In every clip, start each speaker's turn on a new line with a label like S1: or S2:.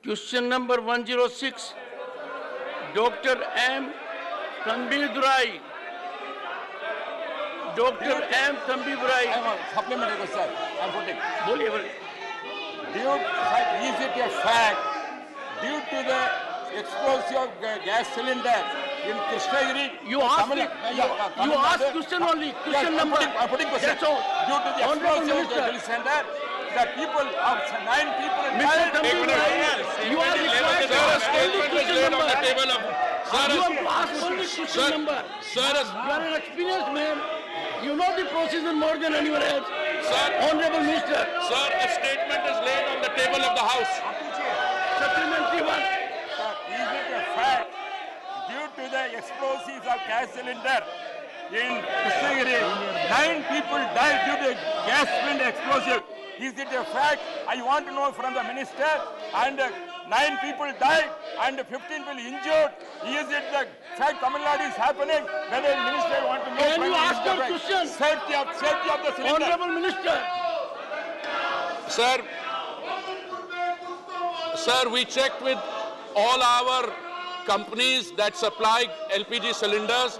S1: Question number 106, Dr. M. Tambidurai. Dr. M. Tambidurai.
S2: Supplementary question. I'm putting.
S1: बोलिए बोलिए.
S2: Is it a fact due to the explosive gas cylinder in Krishnagiri?
S1: You ask question only. Question number.
S2: I'm putting question.
S1: That's all.
S2: Due to the explosive gas cylinder, the people of 9 people died.
S1: You are required to ask only question number. You have to ask only question number.
S3: Sir,
S1: You are an experienced man. You know the procedure more than anyone else. Honorable Minister.
S3: sir, a statement is laid on the table of the House.
S1: Supplementary one.
S2: Sir, is it a fact due to the explosives of gas cylinder in Krishnagiri, 9 people died due to gas cylinder explosive? Is it a fact? I want to know from the minister. And 9 people died and 15 people injured. Is it the fact Tamil Nadu is happening? Whether the minister want to know
S1: Can
S2: from
S1: you
S2: the
S1: ask your
S2: minister,
S1: question?
S2: safety of the cylinder.
S1: Honorable Minister.
S3: Sir, we checked with all our companies that supply LPG cylinders,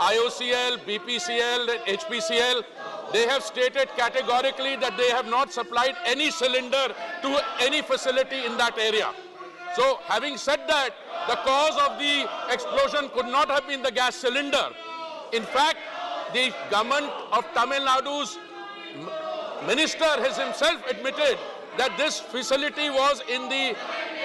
S3: IOCL, BPCL, HPCL. They have stated categorically that they have not supplied any cylinder to any facility in that area. So, having said that, the cause of the explosion could not have been the gas cylinder. In fact, the government of Tamil Nadu's minister has himself admitted that this facility was in the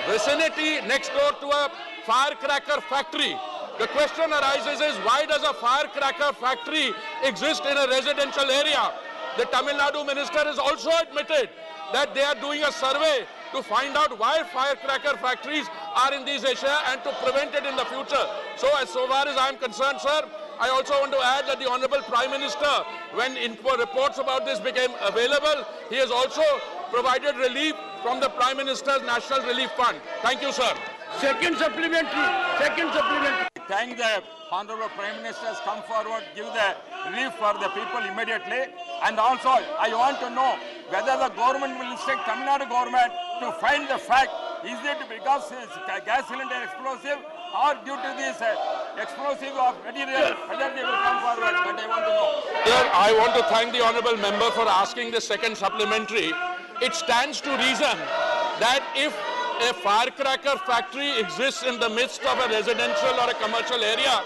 S3: vicinity next door to a firecracker factory. The question arises is, why does a firecracker factory exist in a residential area? The Tamil Nadu minister has also admitted that they are doing a survey to find out why firecracker factories are in these areas and to prevent it in the future. So far as I am concerned, sir, I also want to add that the Honorable Prime Minister, when reports about this became available, he has also provided relief from the Prime Minister's National Relief Fund. Thank you, sir.
S1: Second supplementary.
S2: Thank the Honorable Prime Minister has come forward, give the relief for the people immediately. And also, I want to know whether the government will instruct Tamil Nadu government to find the fact, is it because gas cylinder explosive or due to this explosive of material, whether they will come forward, but I want to know.
S3: Sir, I want to thank the Honorable Member for asking the second supplementary. It stands to reason that if a firecracker factory exists in the midst of a residential or a commercial area,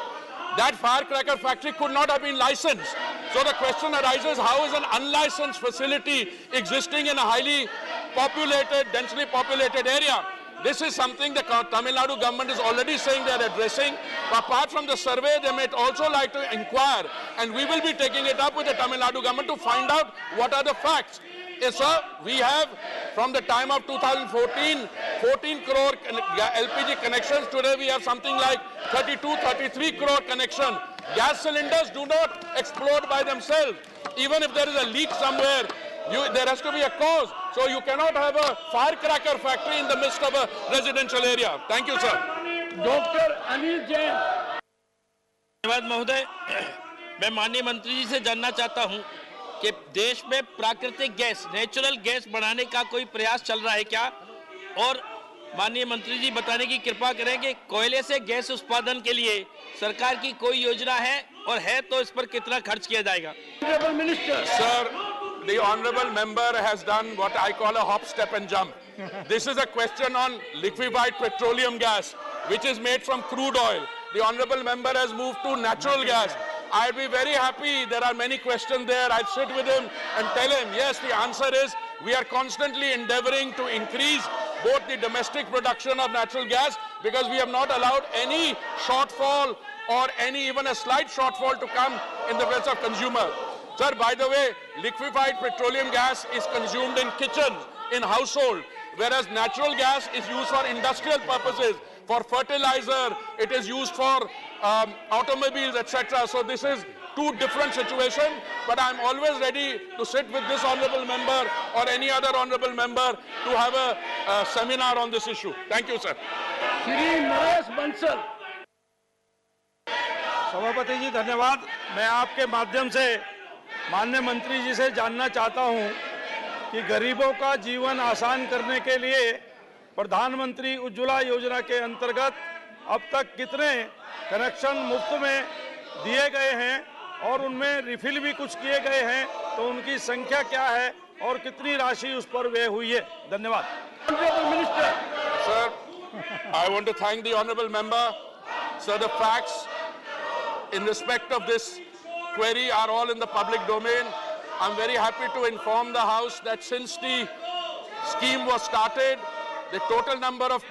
S3: that firecracker factory could not have been licensed. So the question arises, how is an unlicensed facility existing in a highly populated, densely populated area? This is something the Tamil Nadu government is already saying they are addressing. But apart from the survey, they may also like to inquire, and we will be taking it up with the Tamil Nadu government to find out what are the facts. Yes, sir, we have, from the time of 2014, 14 crore LPG connections. Today we have something like 32, 33 crore connection. Gas cylinders do not explode by themselves. Even if there is a leak somewhere, there has to be a cause. So you cannot have a firecracker factory in the midst of a residential area. Thank you, sir.
S1: Dr. Anil Jain.
S4: धन्यवाद महोदय। मैं माननीय मंत्री जी से जानना चाहता हूं कि देश में प्राकृतिक गैस, नेचुरल गैस बढ़ाने का कोई प्रयास चल रहा है क्या? और माननीय मंत्री जी बताने की कृपा करें कि कोयले से गैस उत्पादन के लिए सरकार की कोई योजना है, और है तो इस पर कितना खर्च किया जाएगा?
S1: Honorable Minister.
S3: Sir, the Honorable Member has done what I call a hop, step and jump. This is a question on liquefied petroleum gas, which is made from crude oil. The Honorable Member has moved to natural gas. I'd be very happy. There are many questions there. I'd sit with him and tell him, yes, the answer is we are constantly endeavoring to increase both the domestic production of natural gas, because we have not allowed any shortfall or even a slight shortfall to come in the face of consumer. Sir, by the way, liquefied petroleum gas is consumed in kitchens, in household, whereas natural gas is used for industrial purposes, for fertilizer, it is used for automobiles, etc. So this is two different situations, but I'm always ready to sit with this honorable member or any other honorable member to have a seminar on this issue. Thank you, sir.
S1: Shri Naresh Bansal.
S5: सभापति जी धन्यवाद। मैं आपके माध्यम से माननीय मंत्री जी से जानना चाहता हूं कि गरीबों का जीवन आसान करने के लिए प्रधानमंत्री उज्ज्वला योजना के अंतर्गत अब तक कितने कनेक्शन मुफ्त में दिए गए हैं और उनमें रिफिल भी कुछ किए गए हैं, तो उनकी संख्या क्या है और कितनी राशि उस पर व्यय हुई है? धन्यवाद।
S3: Sir, I want to thank the honourable member. Sir, the facts in respect of this query are all in the public domain. I'm very happy to inform the House that since the scheme was started, the total number of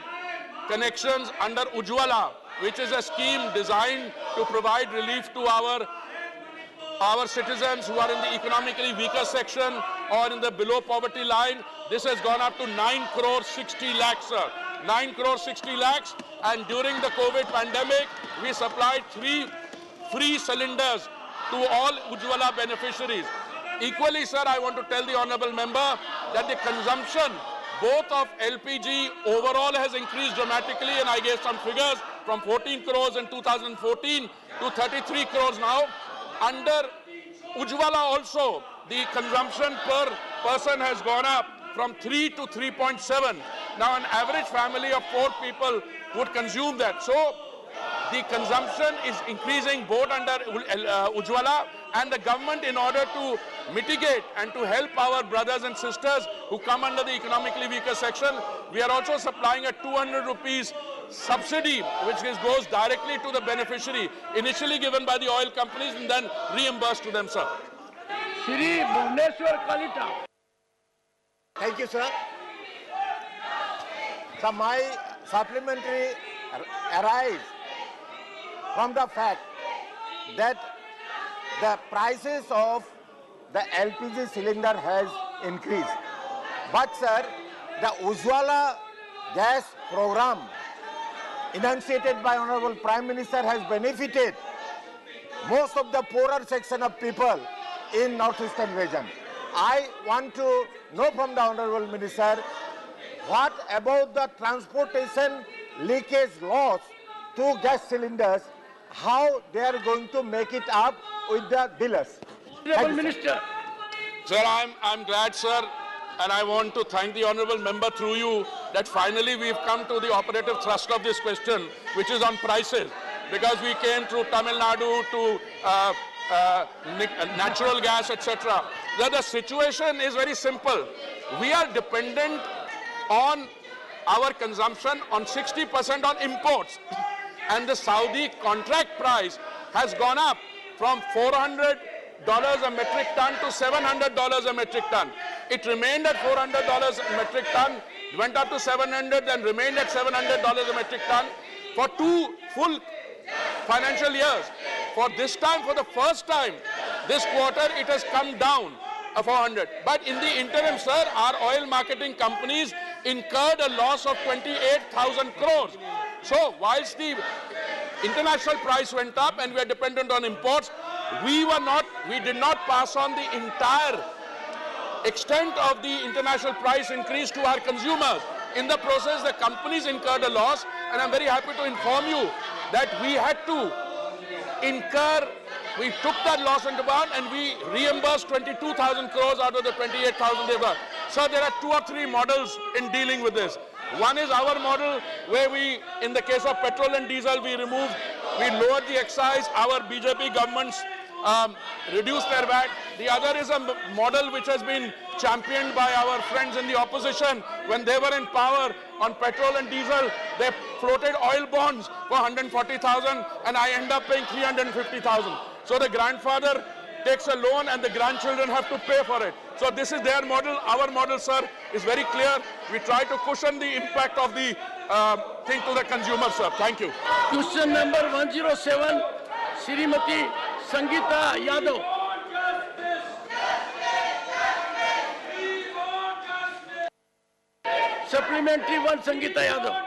S3: connections under Ujjwala, which is a scheme designed to provide relief to our citizens who are in the economically weaker section or in the below poverty line, this has gone up to 9 crore 60 lakhs, sir. 9 crore 60 lakhs, and during the COVID pandemic, we supplied 3 free cylinders to all Ujjwala beneficiaries. Equally, sir, I want to tell the honourable member that the consumption both of LPG overall has increased dramatically, and I gave some figures from 14 crores in 2014 to 33 crores now. Under Ujjwala also, the consumption per person has gone up from 3 to 3.7. Now, an average family of 4 people would consume that. So, the consumption is increasing both under Ujjwala, and the government, in order to mitigate and to help our brothers and sisters who come under the economically weaker section, we are also supplying a 200 rupees subsidy which goes directly to the beneficiary, initially given by the oil companies and then reimbursed to them, sir.
S1: Shri Bhubaneswar Kalita.
S6: Thank you, sir. So my supplementary arises from the fact that the prices of the LPG cylinder has increased. But sir, the Ujjwala gas program enunciated by Honorable Prime Minister has benefited most of the poorer section of people in northeastern region. I want to know from the Honorable Minister, what about the transportation leakage loss to gas cylinders, how they are going to make it up with the dealers?
S1: Honorable Minister.
S3: Sir, I'm glad, sir, and I want to thank the honourable member through you that finally we've come to the operative thrust of this question, which is on prices, because we came through Tamil Nadu to natural gas, etc. The situation is very simple. We are dependent on our consumption on 60% on imports, and the Saudi contract price has gone up from $400 a metric ton to $700 a metric ton. It remained at $400 a metric ton, went up to $700, then remained at $700 a metric ton for 2 full financial years. For this time, for the first time, this quarter, it has come down a 400. But in the interim, sir, our oil marketing companies incurred a loss of 28,000 crores. So, whilst the international price went up and we are dependent on imports, we did not pass on the entire extent of the international price increase to our consumers. In the process, the companies incurred a loss, and I'm very happy to inform you that we had to we took that loss into account and we reimbursed 22,000 crores out of the 28,000 they were. So there are 2 or 3 models in dealing with this. One is our model where we, in the case of petrol and diesel, we lowered the excise. Our BJP governments reduced their VAT. The other is a model which has been championed by our friends in the opposition. When they were in power on petrol and diesel, they floated oil bonds for 140,000 and I end up paying 350,000. So the grandfather takes a loan and the grandchildren have to pay for it. So this is their model. Our model, sir, is very clear. We try to cushion the impact of the thing to the consumer, sir. Thank you.
S1: Question number 107, Srimati Sangeeta Yadav. Supplementary 1, Sangeeta Yadav.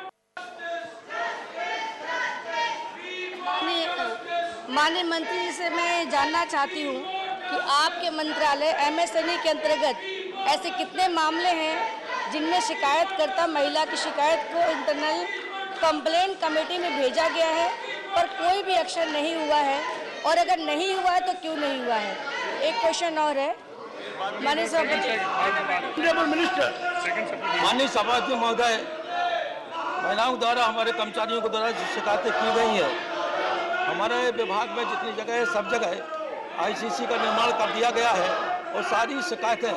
S7: माननीय मंत्री जी से मैं जानना चाहती हूँ कि आपके मंत्रालय एमएसएमई के अंतर्गत ऐसे कितने मामले हैं जिनमें शिकायतकर्ता महिला की शिकायत को इंटरनल कंप्लेंट कमेटी में भेजा गया है पर कोई भी एक्शन नहीं हुआ है, और अगर नहीं हुआ है तो क्यों नहीं हुआ है? एक क्वेश्चन और है माननीय सभापति।
S5: माननीय सभापति महोदय,
S8: महिलाओं द्वारा, हमारे कर्मचारियों के द्वारा जो शिकायतें की गई हैं, हमारे विभाग में जितनी जगह है सब जगह आईसीसी का निर्माण कर दिया गया है और सारी शिकायतें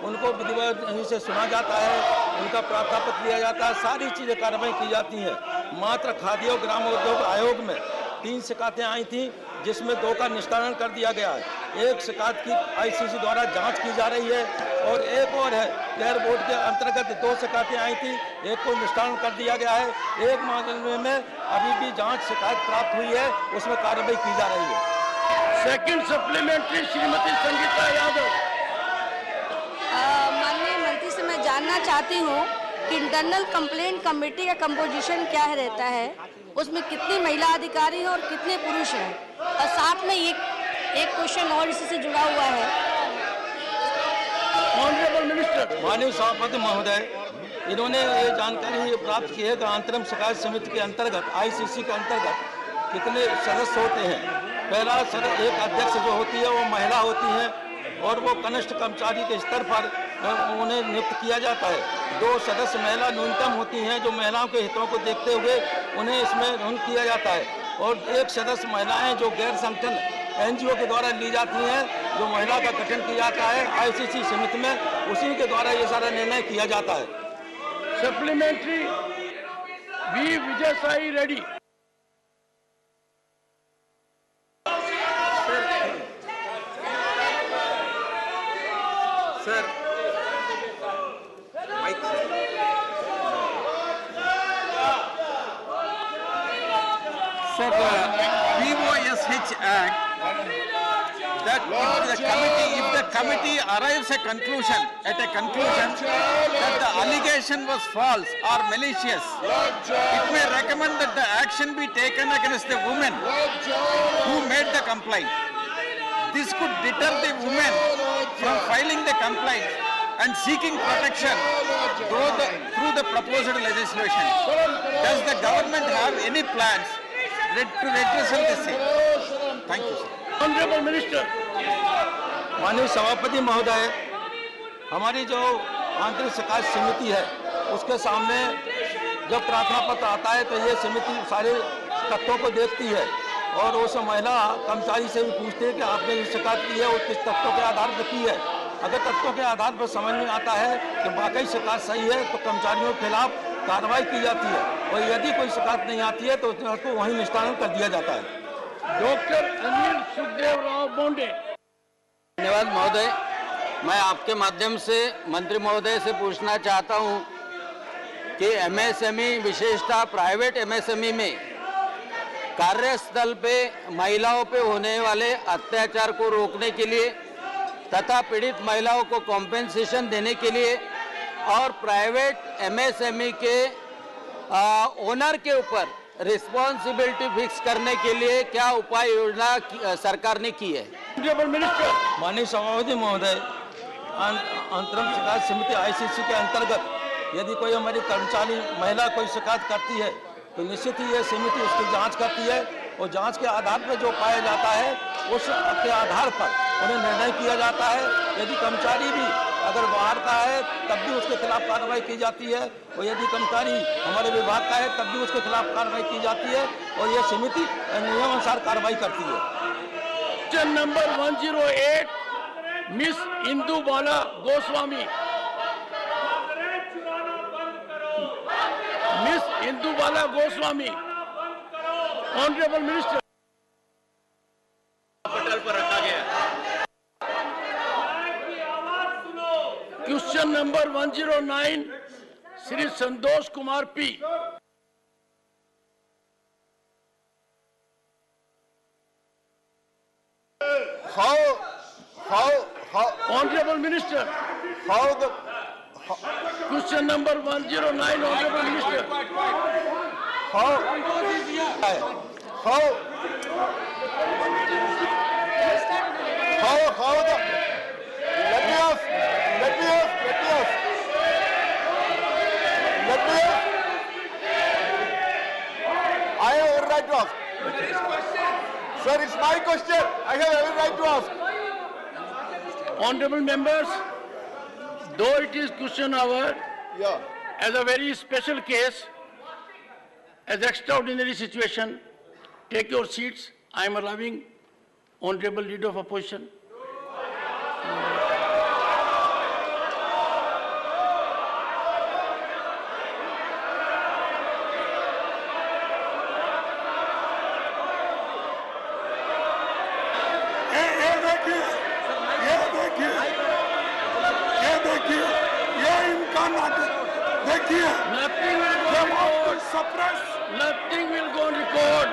S8: उनको विधिवत से सुना जाता है, उनका प्रार्थना पत्र लिया जाता है, सारी चीज़ें कार्रवाई की जाती हैं। मात्र खादी और ग्रामोद्योग आयोग में 3 शिकायतें आई थी, जिसमें 2 का निस्तारण कर दिया गया है। 1 शिकायत की आईसीसी द्वारा जांच की जा रही है और एक और है गैर बोर्ड के अंतर्गत 2 शिकायतें आई थी, 1 को निस्तारण कर दिया गया है। 1 मामले में अभी भी जांच शिकायत प्राप्त हुई है, उसमें कार्रवाई की जा रही है।
S1: Second supplementary Shrimati Sangeeta Yadav.
S7: माननीय मंत्री से मैं जानना चाहती हूँ कि इंटरनल कंप्लेंट कमेटी का कंपोजिशन क्या रहता है, उसमें कितनी महिला अधिकारी हैं और कितने पुरुष हैं, और साथ में एक क्वेश्चन और इसी से जुड़ा हुआ है।
S1: Honourable minister.
S8: माननीय सभापति महोदय, इन्होंने ये जानकारी प्राप्त की है कि अंतरिम शिकायत समिति के अंतर्गत आईसीसी के अंतर्गत कितने सदस्य होते हैं। पहला एक अध्यक्ष जो होती है वो महिला होती है और वो कनिष्ठ कर्मचारी के स्तर पर उन्हें नियुक्त किया जाता है। 2 सदस्य महिला न्यूनतम होती हैं जो महिलाओं के हितों को देखते हुए उन्हें इसमें नियुक्त किया जाता है, और 1 सदस्य महिलाएं जो गैर संगठन एनजीओ के द्वारा ली जाती हैं, जो महिला का गठन किया जाता है आईसीसी समिति में, उसी के द्वारा ये सारा निर्णय किया जाता है।
S1: Supplementary V Vijay Sai Reddy.
S9: Sir POSH Act, that if the committee arrives at a conclusion that the allegation was false or malicious, it may recommend that the action be taken against the woman who made the complaint. This could deter the women from filing the complaint and seeking protection through the proposed legislation. Does the government have any plans to redress this? Thank you, sir.
S1: Honourable minister.
S8: माननीय सभापति महोदय, हमारी जो आंतरिक शिकायत समिति है उसके सामने जब प्रार्थना पत्र आता है तो ये समिति सारे तथ्यों को देखती है और उस महिला कर्मचारी से भी पूछते हैं कि आपने जो शिकायत की है वो किस तथ्यों के आधार पर की है। अगर तथ्यों के आधार पर समझ में आता है कि वाकई शिकायत सही है तो कर्मचारियों के खिलाफ कार्रवाई की जाती है, और यदि कोई शिकायत नहीं आती है तो उसको वहीं निस्तारण कर दिया जाता है।
S1: डॉक्टर अनिल सुखदेव राव बोंडे।
S10: धन्यवाद महोदय, मैं आपके माध्यम से मंत्री महोदय से पूछना चाहता हूं कि एमएसएमई विशेषतः प्राइवेट एमएसएमई में कार्यस्थल पे महिलाओं पे होने वाले अत्याचार को रोकने के लिए तथा पीड़ित महिलाओं को कॉम्पेंसेशन देने के लिए और प्राइवेट एमएसएमई के ओनर के ऊपर रिस्पॉन्सिबिलिटी फिक्स करने के लिए क्या उपाय योजना सरकार ने की है।
S8: माननीय सभापति महोदय, अंतरिम शिकायत समिति आईसीसी के अंतर्गत यदि कोई हमारी कर्मचारी महिला कोई शिकायत करती है तो निश्चित ही यह समिति उसकी जांच करती है और जांच के आधार पर जो पाया जाता है उसके आधार पर उन्हें निर्णय किया जाता है। यदि कर्मचारी भी अगर बाहर का है तब भी उसके खिलाफ कार्रवाई की जाती है, और यदि कर्मचारी हमारे विभाग का है तब भी उसके खिलाफ कार्रवाई की जाती है, और यह समिति नियमानुसार कार्रवाई करती है।
S1: Question number 108 miss Indu Bala Goswami. Miss Indu Bala Goswami. Honourable minister.
S9: पटल पर रखा गया।
S1: Question number 109 Shri Santosh Kumar P.
S6: How
S1: Honorable Minister. Question number 109, Honorable Minister.
S6: Let me ask. I have every right to ask. Sir, it's my question. I have every right to ask.
S1: Honorable members, though it is question hour,
S6: Yeah.
S1: as a very special case, as extraordinary situation. Take your seats. I am allowing Honorable Leader of Opposition. Nothing will go on record. Suppress. Nothing will go on record.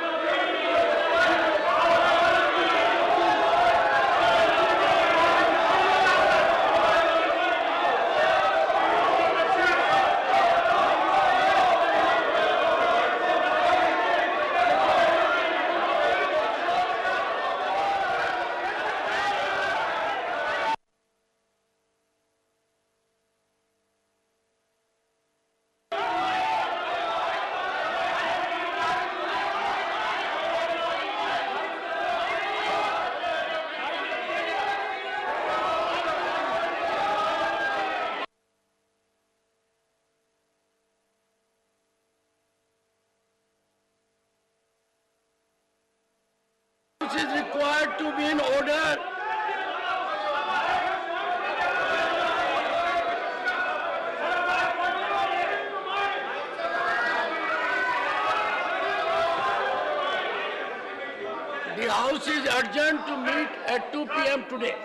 S1: Is required to be in order. The House is adjourned to meet at 2 p.m. today.